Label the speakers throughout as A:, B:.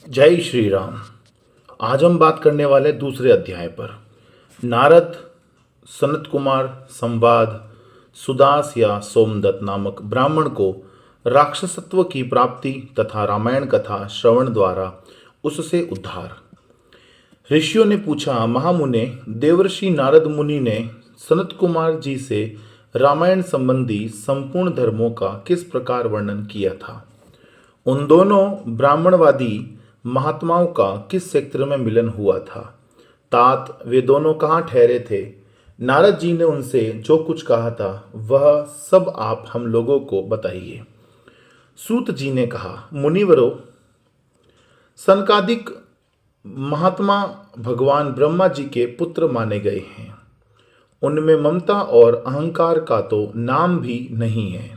A: जय श्री राम। आज हम बात करने वाले दूसरे अध्याय पर। नारद सनत कुमार संवाद सुदास या सोमदत्त नामक ब्राह्मण को राक्षसत्व की प्राप्ति तथा रामायण कथा श्रवण द्वारा उससे उद्धार। ऋषियों ने पूछा, महामुने, देवर्षि नारद मुनि ने सनत कुमार जी से रामायण संबंधी संपूर्ण धर्मों का किस प्रकार वर्णन किया था? उन दोनों ब्राह्मणवादी महात्माओं का किस क्षेत्र में मिलन हुआ था? तात वे दोनों कहाँ ठहरे थे? नारद जी ने उनसे जो कुछ कहा था वह सब आप हम लोगों को बताइए। सूत जी ने कहा, मुनिवरों, सनकादिक महात्मा भगवान ब्रह्मा जी के पुत्र माने गए हैं। उनमें ममता और अहंकार का तो नाम भी नहीं है।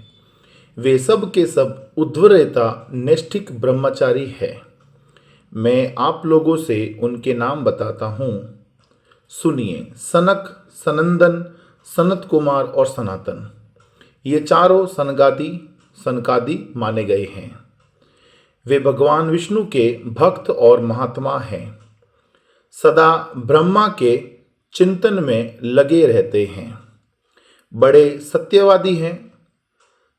A: वे सब के सब उद्धरेता नैष्ठिक ब्रह्मचारी है। मैं आप लोगों से उनके नाम बताता हूँ, सुनिए। सनक, सनंदन, सनत कुमार और सनातन, ये चारों सनकादि माने गए हैं। वे भगवान विष्णु के भक्त और महात्मा हैं। सदा ब्रह्मा के चिंतन में लगे रहते हैं। बड़े सत्यवादी हैं।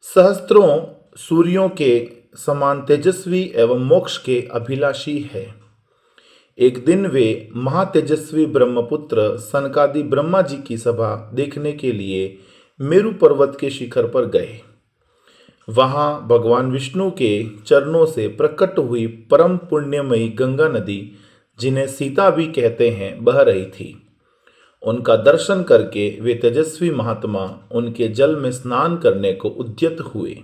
A: सहस्त्रों सूर्यों के समान तेजस्वी एवं मोक्ष के अभिलाषी है। एक दिन वे महातेजस्वी ब्रह्मपुत्र सनकादि ब्रह्मा जी की सभा देखने के लिए मेरु पर्वत के शिखर पर गए। वहां भगवान विष्णु के चरणों से प्रकट हुई परम पुण्यमयी गंगा नदी, जिन्हें सीता भी कहते हैं, बह रही थी। उनका दर्शन करके वे तेजस्वी महात्मा उनके जल में स्नान करने को उद्यत हुए।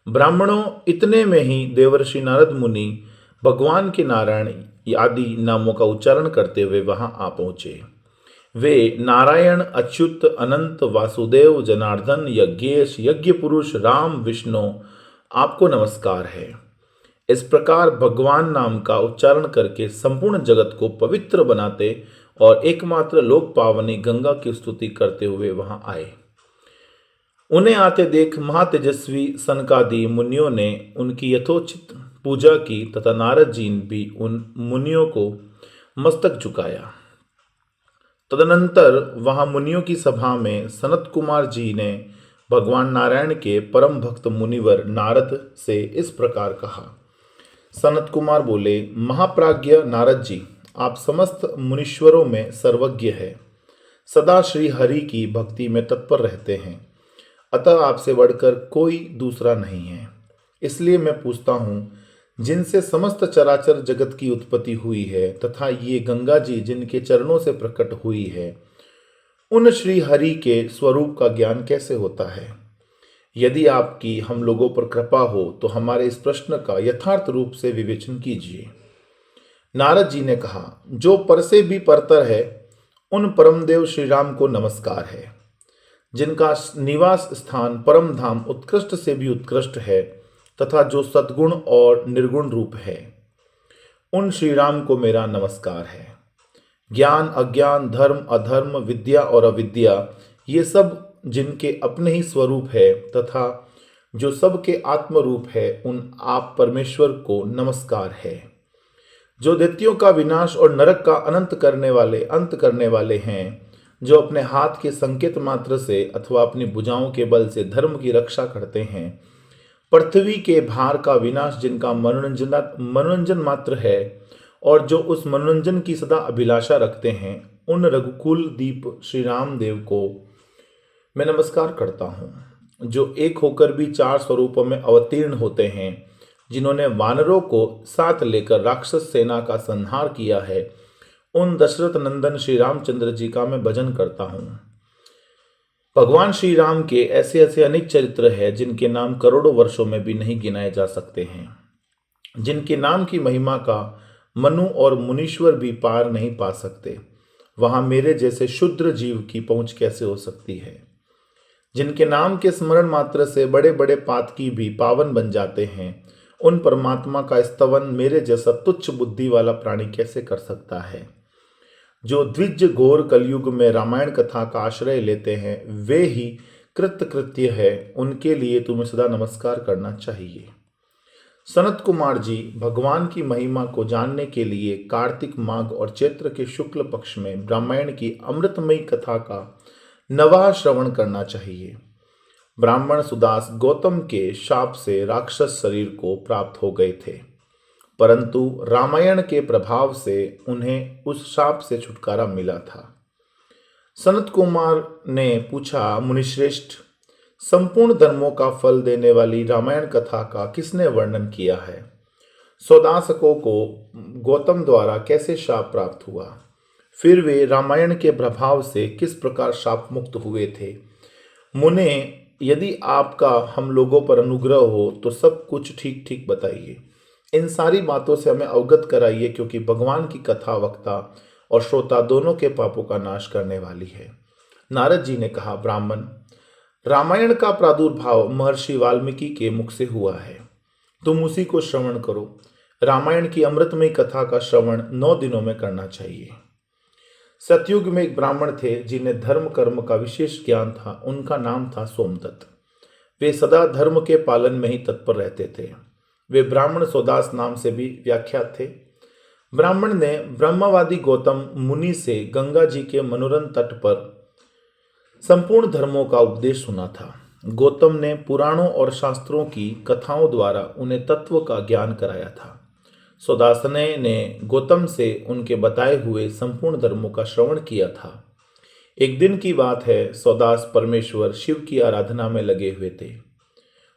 A: ब्राह्मणों, इतने में ही देवर्षि नारद मुनि भगवान के नारायण आदि नामों का उच्चारण करते हुए वहां आ पहुंचे। वे नारायण, अच्युत, अनंत, वासुदेव, जनार्दन, यज्ञेश, यज्ञ पुरुष, राम, विष्णु, आपको नमस्कार है। इस प्रकार भगवान नाम का उच्चारण करके संपूर्ण जगत को पवित्र बनाते और एकमात्र लोक पावनी गंगा की स्तुति करते हुए वहां आए। उन्हें आते देख महातेजस्वी सनकादि मुनियों ने उनकी यथोचित पूजा की तथा नारद जी ने भी उन मुनियों को मस्तक झुकाया। तदनंतर वहां मुनियों की सभा में सनत कुमार जी ने भगवान नारायण के परम भक्त मुनिवर नारद से इस प्रकार कहा। सनत कुमार बोले, महाप्राज्ञ नारद जी, आप समस्त मुनीश्वरों में सर्वज्ञ है, सदा श्री हरि की भक्ति में तत्पर रहते हैं, अतः आपसे बढ़कर कोई दूसरा नहीं है। इसलिए मैं पूछता हूँ, जिनसे समस्त चराचर जगत की उत्पत्ति हुई है तथा ये गंगा जी जिनके चरणों से प्रकट हुई है, उन श्री हरि के स्वरूप का ज्ञान कैसे होता है? यदि आपकी हम लोगों पर कृपा हो तो हमारे इस प्रश्न का यथार्थ रूप से विवेचन कीजिए। नारद जी ने कहा, जो पर से भी परतर है, उन परमदेव श्री राम को नमस्कार है, जिनका निवास स्थान परम धाम उत्कृष्ट से भी उत्कृष्ट है तथा जो सद्गुण और निर्गुण रूप है, उन श्री राम को मेरा नमस्कार है। ज्ञान, अज्ञान, धर्म, अधर्म, विद्या और अविद्या, ये सब जिनके अपने ही स्वरूप है तथा जो सबके आत्म रूप है, उन आप परमेश्वर को नमस्कार है। जो दैत्यों का विनाश और नरक का अंत करने वाले हैं, जो अपने हाथ के संकेत मात्र से अथवा अपनी भुजाओं के बल से धर्म की रक्षा करते हैं, पृथ्वी के भार का विनाश जिनका मनोरंजन मात्र है और जो उस मनोरंजन की सदा अभिलाषा रखते हैं, उन रघुकुल दीप श्री राम देव को मैं नमस्कार करता हूँ, जो एक होकर भी चार स्वरूपों में अवतीर्ण होते हैं, जिन्होंने वानरों को साथ लेकर राक्षस सेना का संहार किया है। उन दशरथ नंदन श्री रामचंद्र जी का मैं भजन करता हूँ। भगवान श्री राम के ऐसे ऐसे अनेक चरित्र हैं जिनके नाम करोड़ों वर्षों में भी नहीं गिनाए जा सकते हैं, जिनके नाम की महिमा का मनु और मुनीश्वर भी पार नहीं पा सकते। वहां मेरे जैसे शुद्र जीव की पहुंच कैसे हो सकती है? जिनके नाम के स्मरण मात्र से बड़े बड़े पातकी भी पावन बन जाते हैं, उन परमात्मा का स्तवन मेरे जैसा तुच्छ बुद्धि वाला प्राणी कैसे कर सकता है? जो द्विज घोर कलयुग में रामायण कथा का आश्रय लेते हैं, वे ही कृतकृत्य है, उनके लिए तुम्हें सदा नमस्कार करना चाहिए। सनत कुमार जी भगवान की महिमा को जानने के लिए कार्तिक माघ और चैत्र के शुक्ल पक्ष में रामायण की अमृतमयी कथा का नवा श्रवण करना चाहिए। ब्राह्मण सुदास गौतम के शाप से राक्षस शरीर को प्राप्त हो गए थे, परंतु रामायण के प्रभाव से उन्हें उस शाप से छुटकारा मिला था। सनत कुमार ने पूछा, मुनिश्रेष्ठ, संपूर्ण धर्मों का फल देने वाली रामायण कथा का किसने वर्णन किया है? सौदासकों को गौतम द्वारा कैसे शाप प्राप्त हुआ? फिर वे रामायण के प्रभाव से किस प्रकार शाप मुक्त हुए थे? मुने, यदि आपका हम लोगों पर अनुग्रह हो तो सब कुछ ठीक ठीक बताइए। इन सारी बातों से हमें अवगत कराइए, क्योंकि भगवान की कथा वक्ता और श्रोता दोनों के पापों का नाश करने वाली है। नारद जी ने कहा, ब्राह्मण, रामायण का प्रादुर्भाव महर्षि वाल्मीकि के मुख से हुआ है, तुम उसी को श्रवण करो। रामायण की अमृतमयी कथा का श्रवण 9 दिनों में करना चाहिए। सतयुग में एक ब्राह्मण थे जिन्हें धर्म कर्म का विशेष ज्ञान था। उनका नाम था सोमदत्त। वे सदा धर्म के पालन में ही तत्पर रहते थे। वे ब्राह्मण सौदास नाम से भी व्याख्यात थे। ब्राह्मण ने ब्रह्मवादी गौतम मुनि से गंगा जी के मनोरम तट पर संपूर्ण धर्मों का उपदेश सुना था। गौतम ने पुराणों और शास्त्रों की कथाओं द्वारा उन्हें तत्व का ज्ञान कराया था। सौदासने ने गौतम से उनके बताए हुए संपूर्ण धर्मों का श्रवण किया था। एक दिन की बात है, सौदास परमेश्वर शिव की आराधना में लगे हुए थे।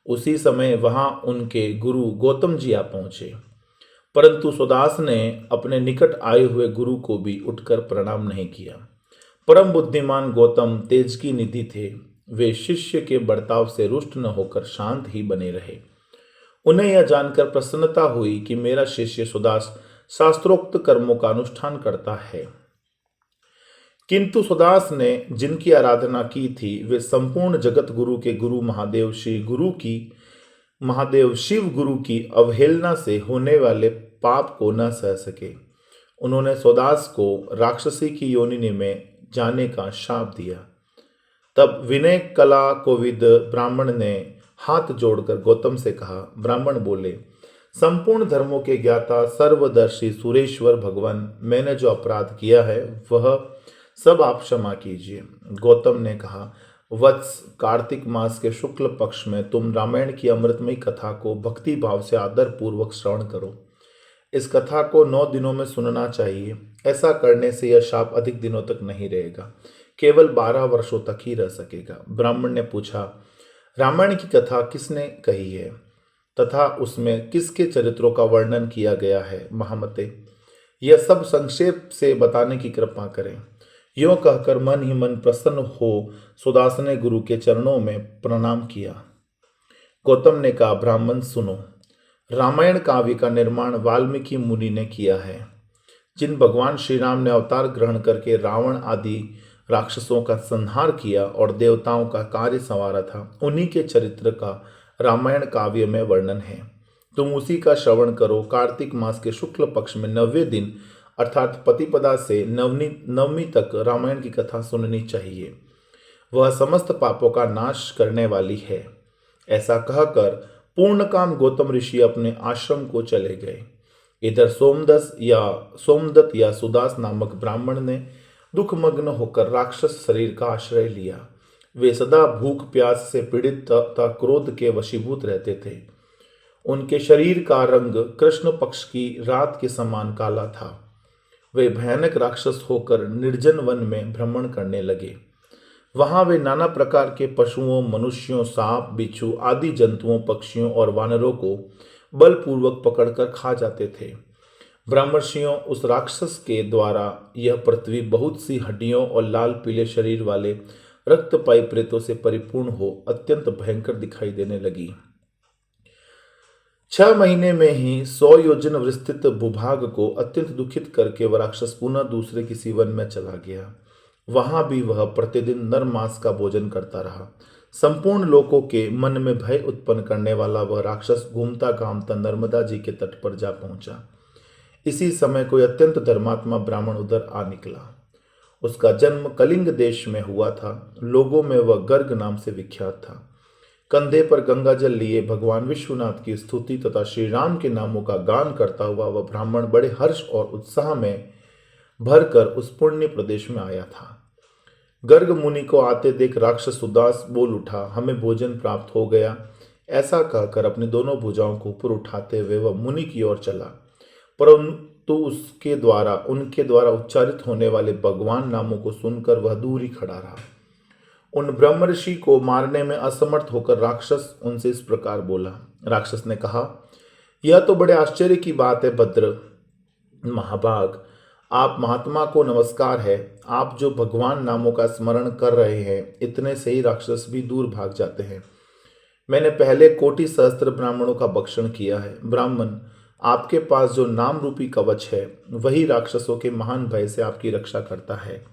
A: उसी समय वहां उनके गुरु गौतम जी आ पहुंचे, परंतु सौदास ने अपने निकट आए हुए गुरु को भी उठकर प्रणाम नहीं किया। परम बुद्धिमान गौतम तेज की निधि थे। वे शिष्य के बर्ताव से रुष्ट न होकर शांत ही बने रहे। उन्हें यह जानकर प्रसन्नता हुई कि मेरा शिष्य सुदास शास्त्रोक्त कर्मों का अनुष्ठान करता है। किंतु सुदास ने जिनकी आराधना की थी वे संपूर्ण जगत गुरु के गुरु महादेव शिव गुरु की अवहेलना से होने वाले पाप को न सह सके। उन्होंने सुदास को राक्षसी की योनि में जाने का शाप दिया। तब विनय कला कोविद ब्राह्मण ने हाथ जोड़कर गौतम से कहा, ब्राह्मण बोले, संपूर्ण धर्मों के ज्ञाता सर्वदर्शी सुरेश्वर भगवान, मैंने जो अपराध किया है वह सब आप क्षमा कीजिए। गौतम ने कहा, वत्स, कार्तिक मास के शुक्ल पक्ष में तुम रामायण की अमृतमयी कथा को भक्ति भाव से आदर पूर्वक श्रवण करो। इस कथा को 9 दिनों में सुनना चाहिए। ऐसा करने से यह शाप अधिक दिनों तक नहीं रहेगा, केवल 12 वर्षों तक ही रह सकेगा। ब्राह्मण ने पूछा, रामायण की कथा किसने कही है तथा उसमें किसके चरित्रों का वर्णन किया गया है? महामते, यह सब संक्षेप से बताने की कृपा करें। यों कहकर मन ही मन प्रसन्न हो सुदास ने गुरु के चरणों में प्रणाम किया। गौतम ने कहा, ब्राह्मण सुनो, रामायण काव्य का निर्माण वाल्मीकि मुनि ने किया है। जिन भगवान श्री राम ने अवतार ग्रहण करके रावण आदि राक्षसों का संहार किया और देवताओं का कार्य संवारा था, उन्हीं के चरित्र का रामायण काव्य में वर्णन है। तुम उसी का श्रवण करो। कार्तिक मास के शुक्ल पक्ष में 90वें दिन अर्थात प्रतिपदा से नवमी तक रामायण की कथा सुननी चाहिए। वह समस्त पापों का नाश करने वाली है। ऐसा कहकर पूर्णकाम गौतम ऋषि अपने आश्रम को चले गए। इधर सोमदत्त या सुदास नामक ब्राह्मण ने दुखमग्न होकर राक्षस शरीर का आश्रय लिया। वे सदा भूख प्यास से पीड़ित तथा क्रोध के वशीभूत रहते थे। उनके शरीर का रंग कृष्ण पक्ष की रात के समान काला था। वे भयानक राक्षस होकर निर्जन वन में भ्रमण करने लगे। वहां वे नाना प्रकार के पशुओं, मनुष्यों, सांप, बिच्छू आदि जंतुओं, पक्षियों और वानरों को बलपूर्वक पकड़कर खा जाते थे। ब्रह्मर्षियों, उस राक्षस के द्वारा यह पृथ्वी बहुत सी हड्डियों और लाल पीले शरीर वाले रक्तपाई प्रेतों से परिपूर्ण हो अत्यंत भयंकर दिखाई देने लगी। 6 महीने में ही 100 योजन विस्तृत भूभाग को अत्यंत दुखित करके वह राक्षस पुनः दूसरे किसी वन में चला गया। वहां भी वह प्रतिदिन नर मांस का भोजन करता रहा। संपूर्ण लोकों के मन में भय उत्पन्न करने वाला वह राक्षस घूमता घामता नर्मदा जी के तट पर जा पहुंचा। इसी समय कोई अत्यंत धर्मात्मा ब्राह्मण उधर आ निकला। उसका जन्म कलिंग देश में हुआ था। लोगों में वह गर्ग नाम से विख्यात था। कंधे पर गंगा जल लिए भगवान विश्वनाथ की स्तुति तथा श्री राम के नामों का गान करता हुआ वह ब्राह्मण बड़े हर्ष और उत्साह में भरकर उस पुण्य प्रदेश में आया था। गर्ग मुनि को आते देख राक्षस उदास बोल उठा, हमें भोजन प्राप्त हो गया। ऐसा कहकर अपनी दोनों भुजाओं को ऊपर उठाते हुए वह मुनि की ओर चला, परंतु उनके द्वारा उच्चारित होने वाले भगवान नामों को सुनकर वह दूर ही खड़ा रहा। उन ब्रह्मर्षि को मारने में असमर्थ होकर राक्षस उनसे इस प्रकार बोला। राक्षस ने कहा, यह तो बड़े आश्चर्य की बात है भद्र महाभाग, आप महात्मा को नमस्कार है। आप जो भगवान नामों का स्मरण कर रहे हैं, इतने से ही राक्षस भी दूर भाग जाते हैं। मैंने पहले कोटि सहस्त्र ब्राह्मणों का भक्षण किया है। ब्राह्मण, आपके पास जो नाम रूपी कवच है वही राक्षसों के महान भय से आपकी रक्षा करता है।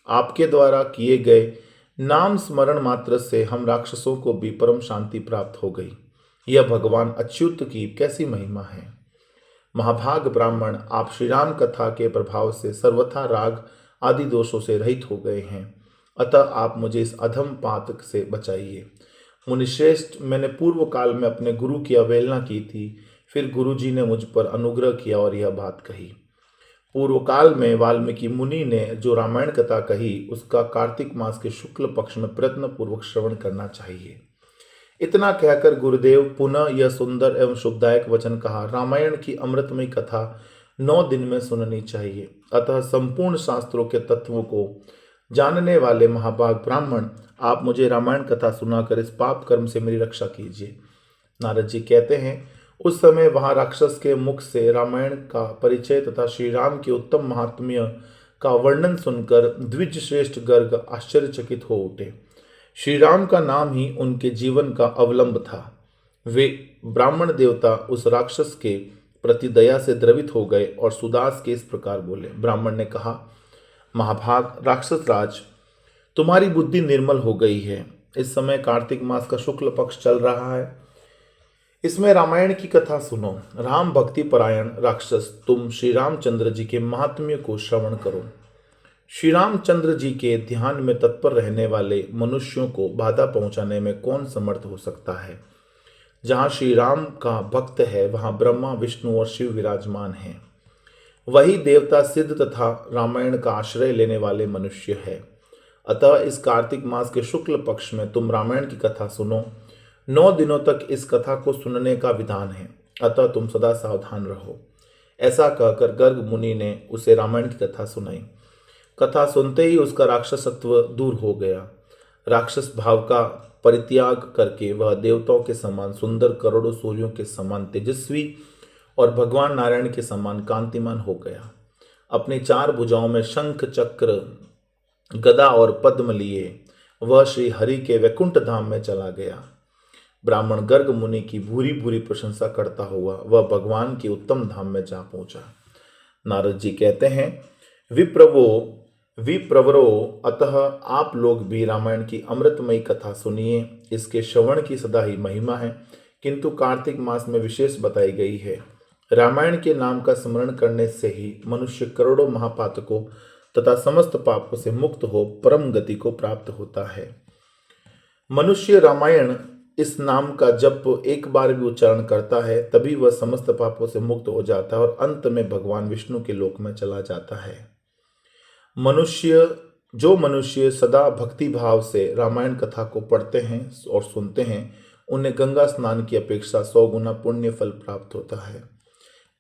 A: आपके द्वारा किए गए नाम स्मरण मात्र से हम राक्षसों को भी परम शांति प्राप्त हो गई। यह भगवान अच्युत की कैसी महिमा है। महाभाग ब्राह्मण, आप श्री राम कथा के प्रभाव से सर्वथा राग आदि दोषों से रहित हो गए हैं, अतः आप मुझे इस अधम पातक से बचाइए। मुनिश्रेष्ठ, मैंने पूर्व काल में अपने गुरु की अवहेलना की थी, फिर गुरु जी ने मुझ पर अनुग्रह किया और यह बात कही। पूर्व काल में वाल्मीकि मुनि ने जो रामायण कथा कही उसका कार्तिक मास के शुक्ल पक्ष में प्रयत्न पूर्वक श्रवण करना चाहिए। इतना कहकर गुरुदेव पुनः यह सुंदर एवं शुभदायक वचन कहा, रामायण की अमृतमयी कथा 9 दिन में सुननी चाहिए। अतः संपूर्ण शास्त्रों के तत्वों को जानने वाले महाभाग ब्राह्मण, आप मुझे रामायण कथा सुनाकर इस पाप कर्म से मेरी रक्षा कीजिए। नारद जी कहते हैं, उस समय वहां राक्षस के मुख से रामायण का परिचय तथा श्री राम के उत्तम महात्म्य का वर्णन सुनकर द्विज श्रेष्ठ गर्ग आश्चर्यचकित हो उठे। श्री राम का नाम ही उनके जीवन का अवलंब था। वे ब्राह्मण देवता उस राक्षस के प्रति दया से द्रवित हो गए और सुदास के इस प्रकार बोले। ब्राह्मण ने कहा, महाभाग राक्षस राज, तुम्हारी बुद्धि निर्मल हो गई है। इस समय कार्तिक मास का शुक्ल पक्ष चल रहा है, इसमें रामायण की कथा सुनो। राम भक्ति परायण राक्षस, तुम श्री रामचंद्र जी के महात्म्य को श्रवण करो। श्री रामचंद्र जी के ध्यान में तत्पर रहने वाले मनुष्यों को बाधा पहुंचाने में कौन समर्थ हो सकता है। जहां श्री राम का भक्त है वहां ब्रह्मा विष्णु और शिव विराजमान हैं। वही देवता सिद्ध तथा रामायण का आश्रय लेने वाले मनुष्य है। अतः इस कार्तिक मास के शुक्ल पक्ष में तुम रामायण की कथा सुनो। 9 दिनों तक इस कथा को सुनने का विधान है, अतः तुम सदा सावधान रहो। ऐसा कहकर गर्ग मुनि ने उसे रामायण की कथा सुनाई। कथा सुनते ही उसका राक्षसत्व दूर हो गया। राक्षस भाव का परित्याग करके वह देवताओं के समान सुंदर, करोड़ों सूर्यों के समान तेजस्वी और भगवान नारायण के समान कांतिमान हो गया। अपनी 4 भुजाओं में शंख, चक्र, गदा और पद्म लिए वह श्री हरि के वैकुंठ धाम में चला गया। ब्राह्मण गर्ग मुनि की भूरी भूरी प्रशंसा करता हुआ वह भगवान के उत्तम धाम में जा पहुंचा। नारद जी कहते हैं, विप्रवरो, अतः आप लोग भी रामायण की अमृतमयी कथा सुनिए। इसके श्रवण की सदा ही महिमा है, किंतु कार्तिक मास में विशेष बताई गई है। रामायण के नाम का स्मरण करने से ही मनुष्य करोड़ों महापातकों तथा समस्त पापों से मुक्त हो परम गति को प्राप्त होता है। मनुष्य रामायण इस नाम का जब एक बार भी उच्चारण करता है तभी वह समस्त पापों से मुक्त हो जाता है और अंत में भगवान विष्णु के लोक में चला जाता है। जो मनुष्य सदा भक्ति भाव से रामायण कथा को पढ़ते हैं और सुनते हैं, उन्हें गंगा स्नान की अपेक्षा 100 गुना पुण्य फल प्राप्त होता है।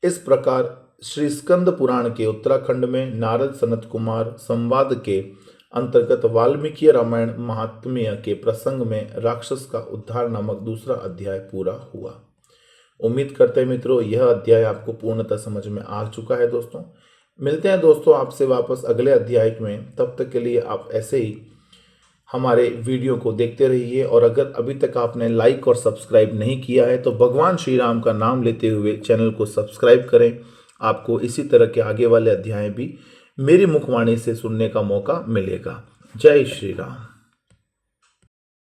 A: इस प्रकार श्री स्कंद पुराण के उत्तराखंड में नारद सनत कुमार संवाद के अंतर्गत वाल्मीकि रामायण महात्म्य के प्रसंग में राक्षस का उद्धार नामक दूसरा अध्याय पूरा हुआ। उम्मीद करते हैं मित्रों यह अध्याय आपको पूर्णतः समझ में आ चुका है। दोस्तों मिलते हैं दोस्तों आपसे वापस अगले अध्याय में। तब तक के लिए आप ऐसे ही हमारे वीडियो को देखते रहिए और अगर अभी तक आपने लाइक और सब्सक्राइब नहीं किया है तो भगवान श्री राम का नाम लेते हुए चैनल को सब्सक्राइब करें। आपको इसी तरह के आगे वाले अध्याय भी मेरी मुखवाणी से सुनने का मौका मिलेगा। जय श्री राम।